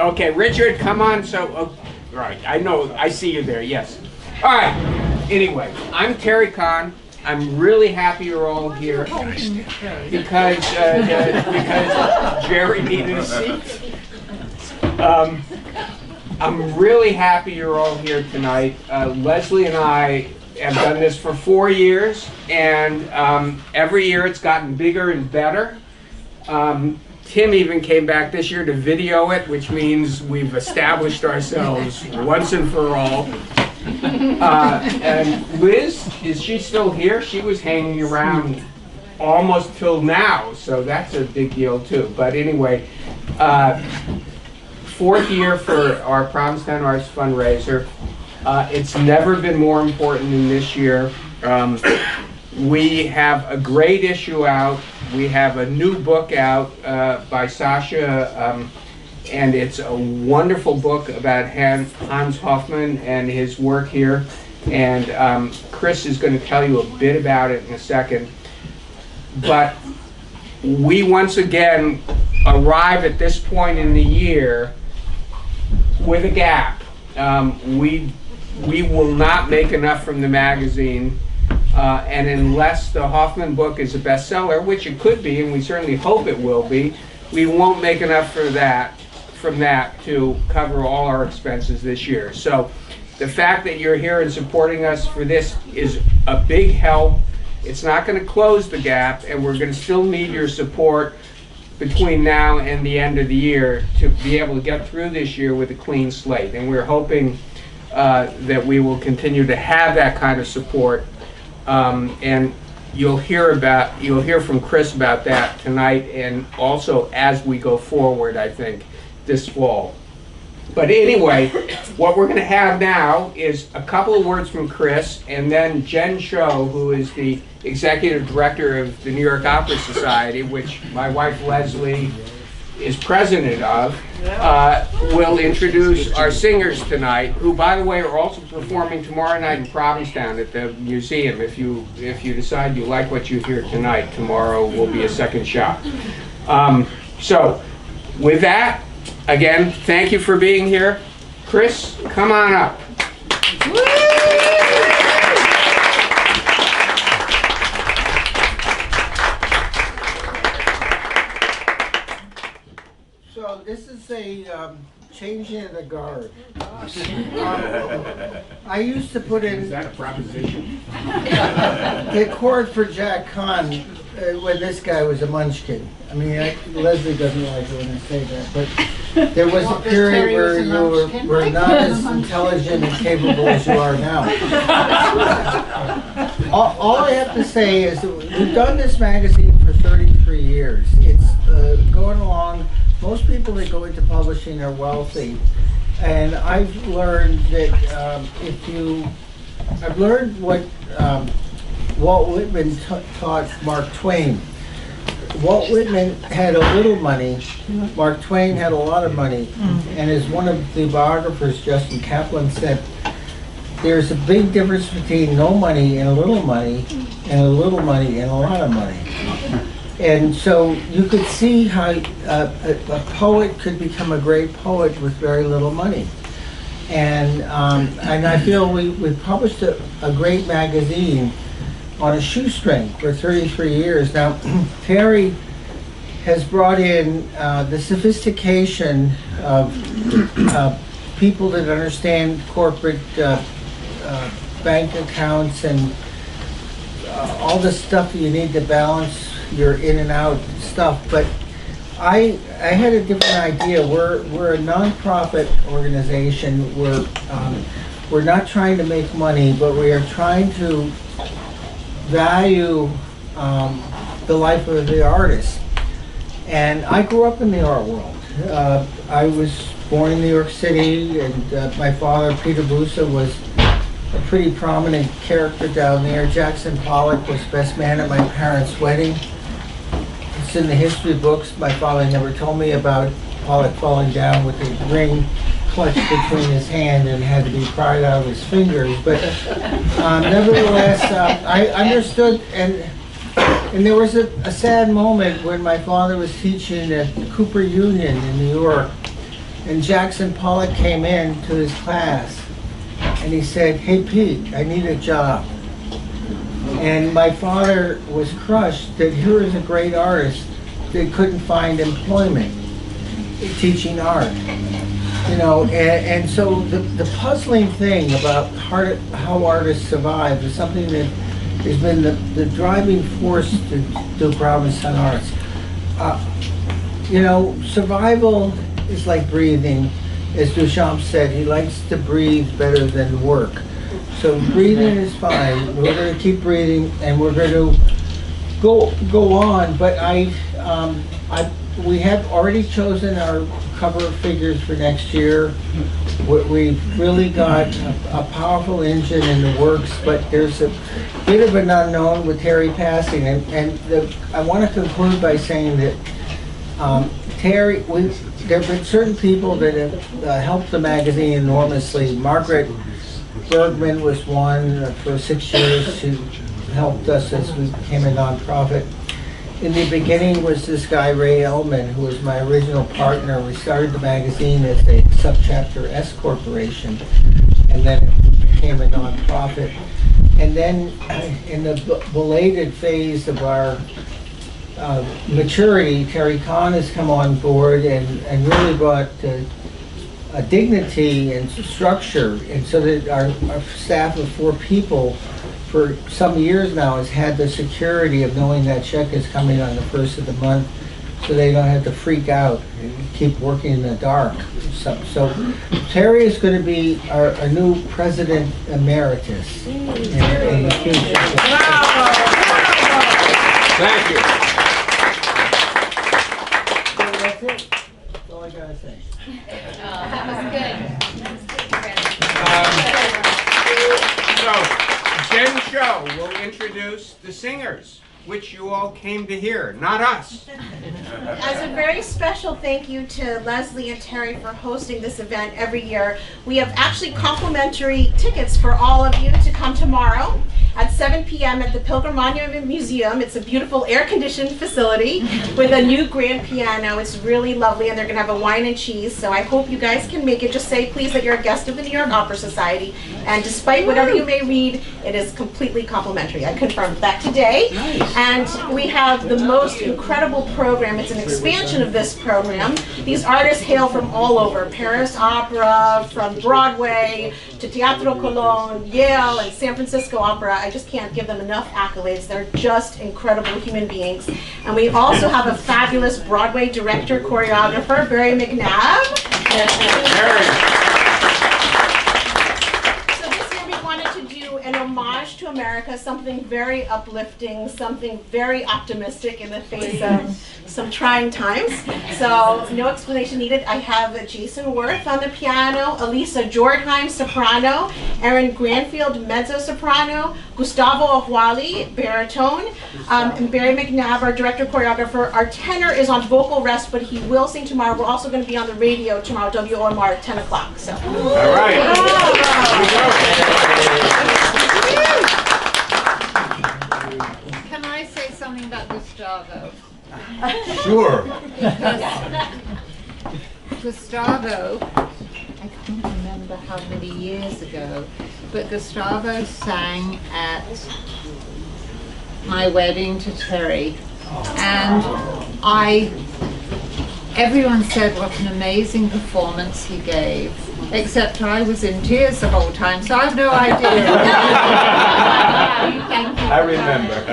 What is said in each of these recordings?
Okay, Richard, come on. Right, I know, I see you there, yes. All right, anyway, I'm Terry Kahn. I'm really happy you're all here because Jerry needed a seat. I'm really happy you're all here tonight. Leslie and I have done this for 4 years, and every year it's gotten bigger and better. Tim even came back this year to video it, which means we've established ourselves once and for all. And Liz, is she still here? She was hanging around almost till now, so that's a big deal too. But anyway, 4th year for our Provincetown Arts fundraiser. It's never been more important than this year. We have a great issue out. We have a new book out by Sasha, and it's a wonderful book about Hans Hofmann and his work here. And Chris is going to tell you a bit about it in a second. But we once again arrive at this point in the year with a gap. We will not make enough from the magazine. And unless the Hoffman book is a bestseller, which it could be, and we certainly hope it will be, we won't make enough from that to cover all our expenses this year. So the fact that you're here and supporting us for this is a big help. It's not going to close the gap, and we're going to still need your support between now and the end of the year to be able to get through this year with a clean slate. And we're hoping that we will continue to have that kind of support. And you'll hear from Chris about that tonight, and also as we go forward, I think, this fall. But anyway, what we're going to have now is a couple of words from Chris, and then Jen Cho, who is the executive director of the New York Opera Society, which my wife Leslie is president of, will introduce our singers tonight, who, by the way, are also performing tomorrow night in Provincetown at the museum. If you decide you like what you hear tonight, tomorrow will be a second shot. So, with that, again, thank you for being here. Chris, come on up. So this is a changing of the guard. I used to put in... Is that a proposition? the chord for Jack Kahn when this guy was a munchkin. I mean, Leslie doesn't like it when I say that, but there was a period where you were not as intelligent and capable as you are now. All I have to say is that we've done this magazine for 33 years. It's going along. Most people that go into publishing are wealthy, and I've learned that I've learned what Walt Whitman taught Mark Twain. Walt Whitman had a little money, Mark Twain had a lot of money, and as one of the biographers, Justin Kaplan, said, there's a big difference between no money and a little money, and a little money and a lot of money. And so you could see how a poet could become a great poet with very little money. And I feel we've published a great magazine on a shoestring for 33 years. Now, Terry has brought in the sophistication of people that understand corporate bank accounts and all the stuff that you need to balance your in and out stuff. But I had a different idea. We're a nonprofit organization. We're not trying to make money, but we are trying to value the life of the artist. And I grew up in the art world. I was born in New York City, and my father, Peter Busa, was a pretty prominent character down there. Jackson Pollock was best man at my parents' wedding. It's in the history books. My father never told me about Pollock falling down with a ring clutched between his hand and had to be pried out of his fingers. But nevertheless, I understood, and there was a sad moment when my father was teaching at Cooper Union in New York, And Jackson Pollock came in to his class and he said, "Hey Pete, I need a job." And my father was crushed that here is a great artist that couldn't find employment teaching art. You know, and so the puzzling thing about how artists survive is something that has been the driving force to do Provincetown Arts. You know, survival is like breathing. As Duchamp said, he likes to breathe better than work. So breathing is fine. We're going to keep breathing, and we're going to go on. But we have already chosen our cover figures for next year. We've really got a powerful engine in the works, but there's a bit of an unknown with Terry passing. I want to conclude by saying that Terry, there have been certain people that have helped the magazine enormously. Margaret Bergman was one for 6 years. She helped us as we became a nonprofit. In the beginning was this guy, Ray Ellman, who was my original partner. We started the magazine as a subchapter S corporation, and then it became a nonprofit. And then in the belated phase of our maturity, Terry Kahn has come on board and really brought a dignity and structure, and so that our staff of 4 people for some years now has had the security of knowing that check is coming on the 1st of the month, so they don't have to freak out and keep working in the dark. So Terry is going to be our new president emeritus in the future. Thank you. So that's it. That's all I gotta say. That was good. So, Jen Show will introduce the singers, which you all came to hear, not us. As a very special thank you to Leslie and Terry for hosting this event every year, we have actually complimentary tickets for all of you to come tomorrow at 7 p.m. at the Pilgrim Monument Museum. It's a beautiful air-conditioned facility with a new grand piano. It's really lovely, and they're going to have a wine and cheese, so I hope you guys can make it. Just say, please, that you're a guest of the New York Opera Society, and despite whatever you may read, it is completely complimentary. I confirmed that today. Nice. And we have the most incredible program. It's an expansion of this program. These artists hail from all over, Paris Opera, from Broadway, to Teatro Cologne, Yale, and San Francisco Opera. I just can't give them enough accolades. They're just incredible human beings. And we also have a fabulous Broadway director, choreographer, Barry McNabb. So this year we wanted to do an homage to America, something very uplifting, something very optimistic in the face of some trying times. So no explanation needed. I have Jason Worth on the piano, Elisa Jordheim, soprano, Erin Granfield, mezzo-soprano, Gustavo Ahuali, baritone, and Barry McNabb, our director choreographer. Our tenor is on vocal rest, but he will sing tomorrow. We're also going to be on the radio tomorrow, WOMR at 10 o'clock. So. All right. Can I say something about Gustavo? Sure. Gustavo, I can't remember how many years ago, but Gustavo sang at my wedding to Terry, and everyone said what an amazing performance he gave, except I was in tears the whole time, so I have no idea. Thank you. I remember.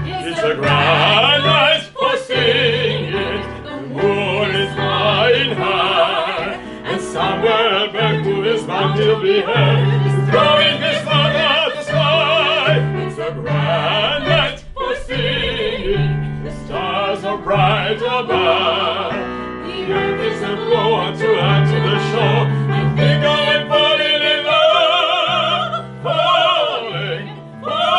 It's a grand night for singing, the moon is flying high, and somewhere back to his man he'll be here, throwing his flag at the sky. It's a grand night for singing, the stars are bright above, the earth is a blow to add to the shore, and we go and falling in love, falling in love.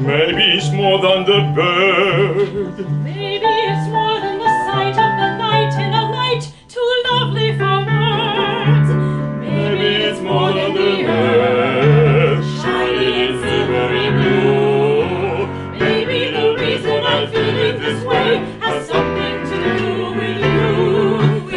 Maybe it's more than the bird. Maybe it's more than the sight of the night in a light too lovely for words. Maybe it's more than the earth shining in silvery blue. Maybe the reason I'm feeling this way has something to do with you.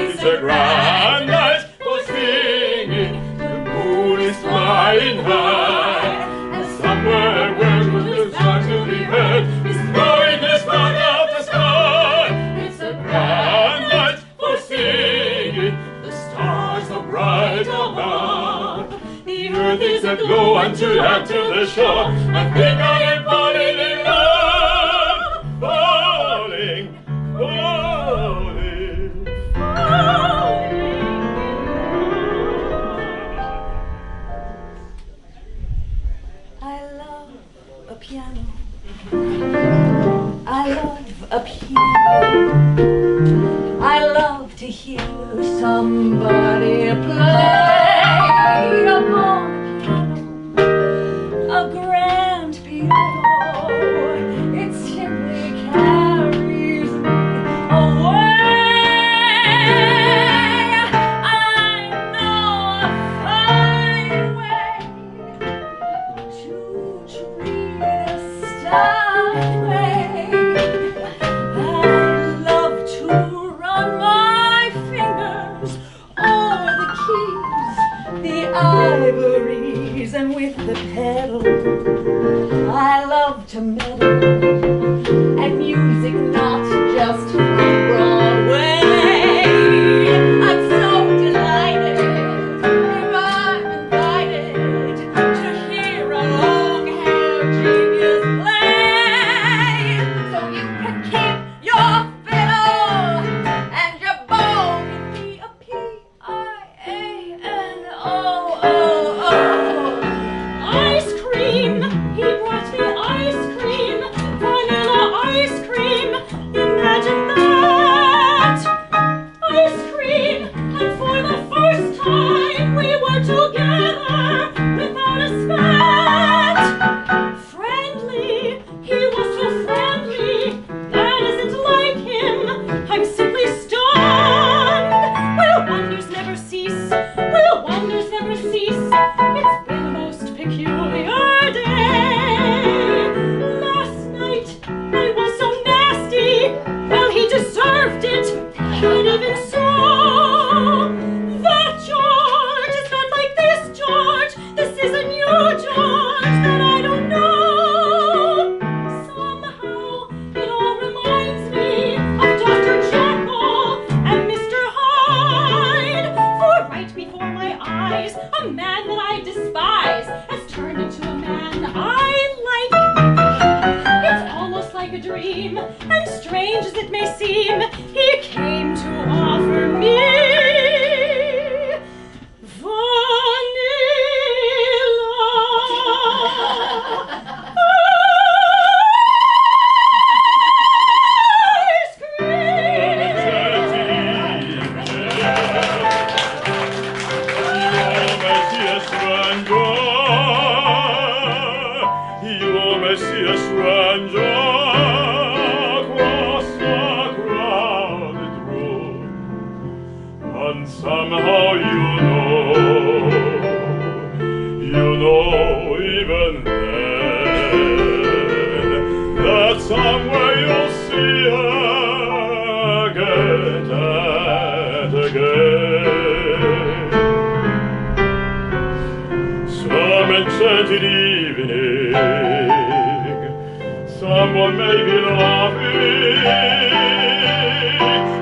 It's a grand night for singing. The moon is flying high, and somewhere where the stars to be heard is blowing the spark out the sky. It's a grand night for singing. The stars are bright above. The earth is aglow unto the shore. I think I am falling in love. Falling, falling, falling. I love a piano. I love a piano. I love to hear somebody play upon a piano, a grand piano. It simply carries me away. I know a fine way to treat a starway. I love to run my fingers over the keys, the ivories, and with the pedal I love to meddle, and music not just from Broadway. I'm so delighted if I'm invited to hear a long-haired genius play. So you can keep your fiddle and your bow. Give me a Piano. Ice cream, he brought me ice cream, vanilla ice cream. Imagine that. Ice cream, and for the first time we were together without a spat. Friendly, he was so friendly. That isn't like him. I'm simply stunned. Will wonders never cease? Will wonders never cease? It's been a most peculiar day. Last night I was so nasty. Well, he deserved it. But even so, that George is not like this George. This is a new George that I don't know. Somehow it all reminds me of Dr. Jekyll and Mr. Hyde. For right before my eyes, a man that I despise has turned into a man I like. It's almost like a dream, and strange as it may seem, he came to offer me ice You may see a stranger across the crowded room, and somehow you know even then, that somewhere you'll see her again and again. Some enchanted evening, someone may be laughing.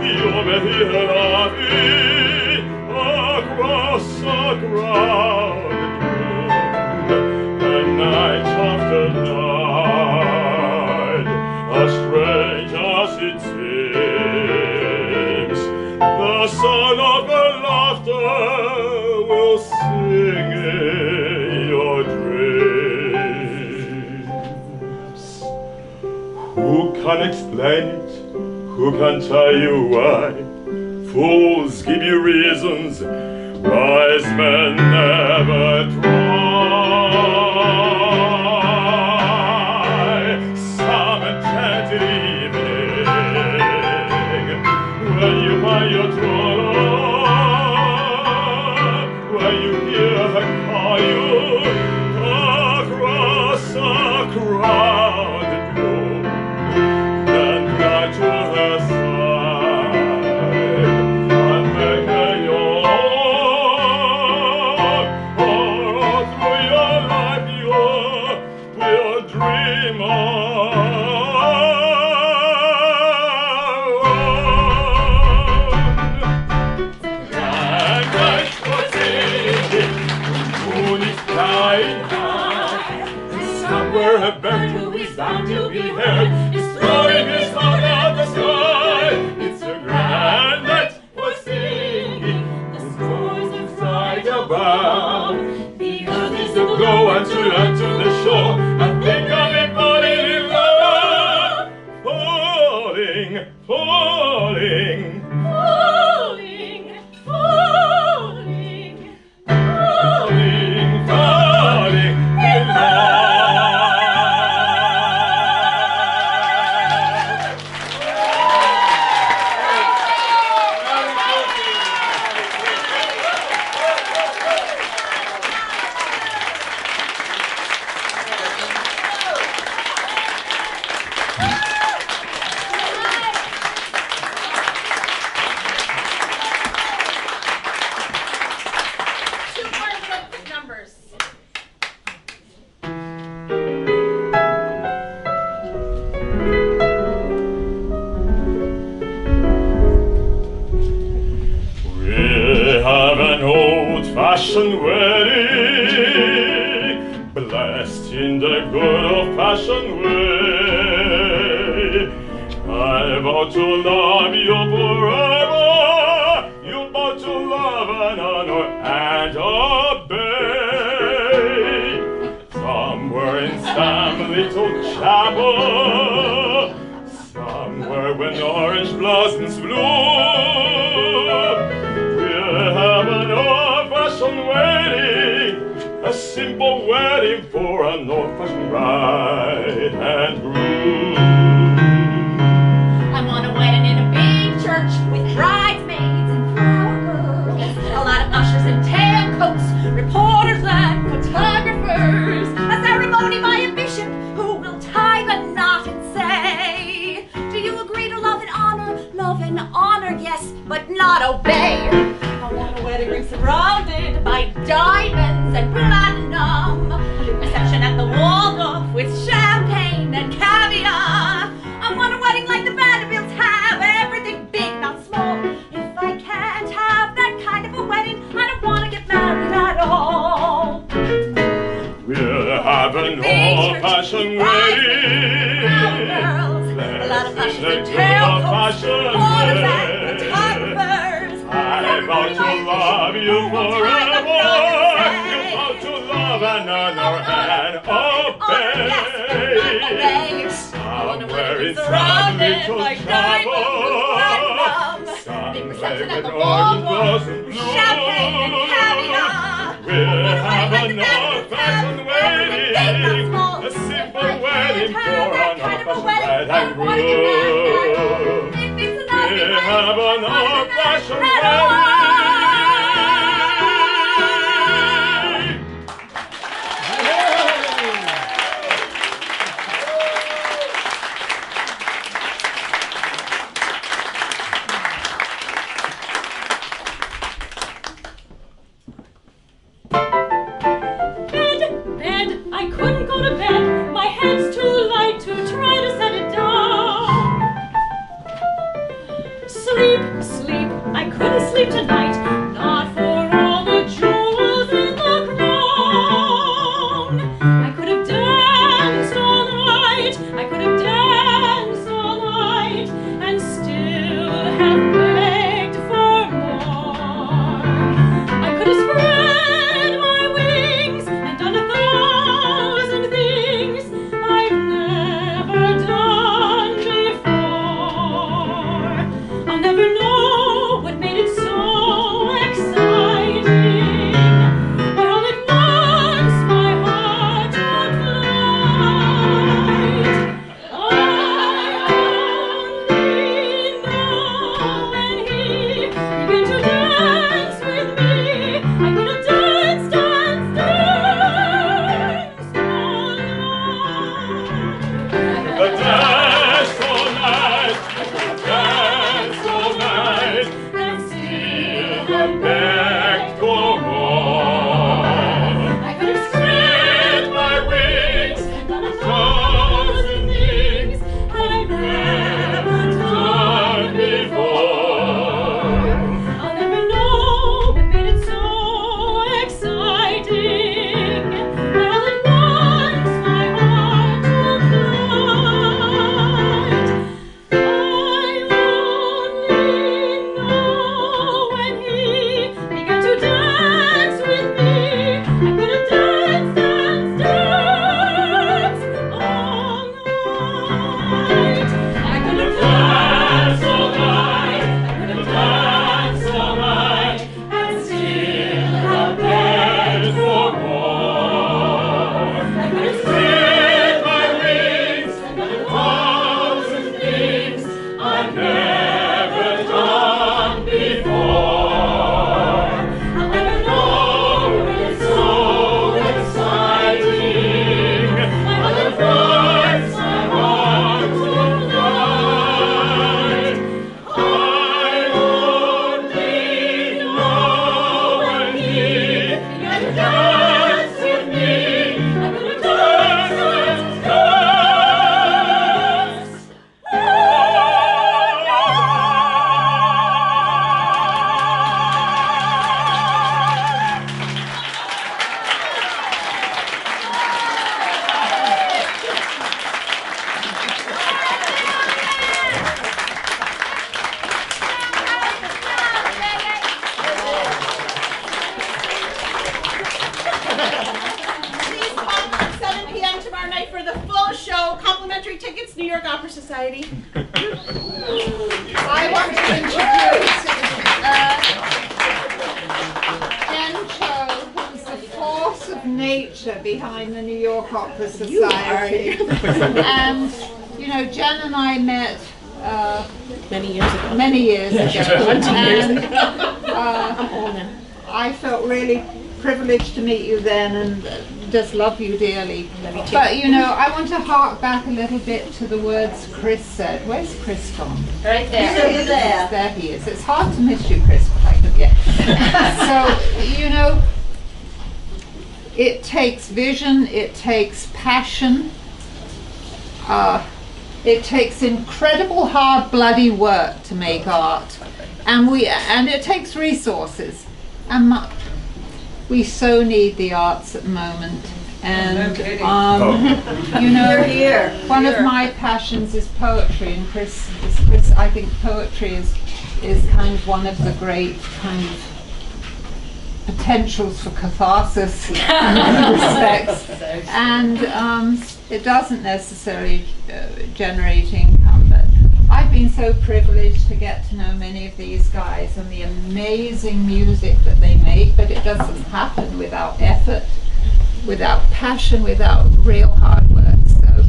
You may hear her laughing across a crowded room. And night after night, as strange as it seems, the sound of her laughter will sing in your dreams. Who can explain it? Who can tell you why? Fools give you reasons, wise men never try. air. He's throwing his heart at the sky. It's a grand night for singing. The stars are bright above. The earth is aglow and to the shore. I think of it falling in love. Falling, falling. Falling, falling, Falling, falling in love. Two more good numbers. We have an old-fashioned wedding, blessed in the good old-fashioned way. I vow to love you forever. You vow to love and honor and obey. Somewhere in some little chapel, somewhere when orange blossoms bloom, we'll have an old-fashioned wedding, a simple wedding for an old-fashioned bride and groom. I want a wedding in a big church with bridesmaids and flower girls, a lot of ushers in tailcoats, reporters and photographers, a ceremony by a bishop who will tie the knot and say, do you agree to love and honor, yes, but not obey? I want a wedding ring surrounded by diamonds and platinum, reception at the Waldorf with champagne and caviar. I want a wedding like the Vanderbilts have, everything big, not small. If I can't have that kind of a wedding, I don't want to get married at all. We'll have an old-fashioned wedding, Girls, a lot of ushers in blessed in the tailcoats, good reporters and old-fashioned way. photographers. I vow to love you forever. You vow to love and honor and obey. Somewhere in some little chapel, somewhere when orange blossoms bloom, we'll have an old-fashioned wedding, a simple wedding for an old-fashioned bride and groom. We'll have an old-fashioned wedding. Bed, I couldn't go to bed. My head's too light to try to set it down. Complimentary tickets, New York Opera Society. I want to introduce Jen Cho, who's the force of nature behind the New York Opera Society. And, you know, Jen and I met Many years ago. many years ago. 20 years And, ago. I'm old now. I felt really privileged to meet you then and just love you dearly. Love you too. But you know, I want to hark back a little bit to the words Chris said. Where's Chris gone? Right There he is. It's hard to miss you, Chris, but I could get. So, you know, it takes vision, it takes passion, it takes incredible hard bloody work to make art, and it takes resources, and we so need the arts at the moment. And you know, one of my passions is poetry, and Chris, I think poetry is kind of one of the great kind of potentials for catharsis in many respects, and it doesn't necessarily generate income, but I've been so privileged to get to know many of these guys and the amazing music that they make, but it doesn't happen without effort, without passion, without real hard work. So,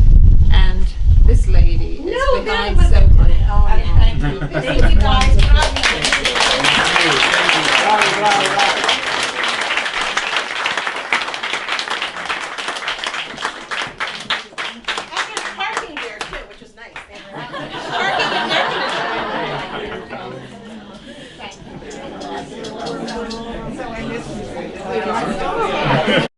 and this lady is behind so much. Thank you. Thank you guys. And there's parking there too, which is nice. Parking and air conditioning. So, and this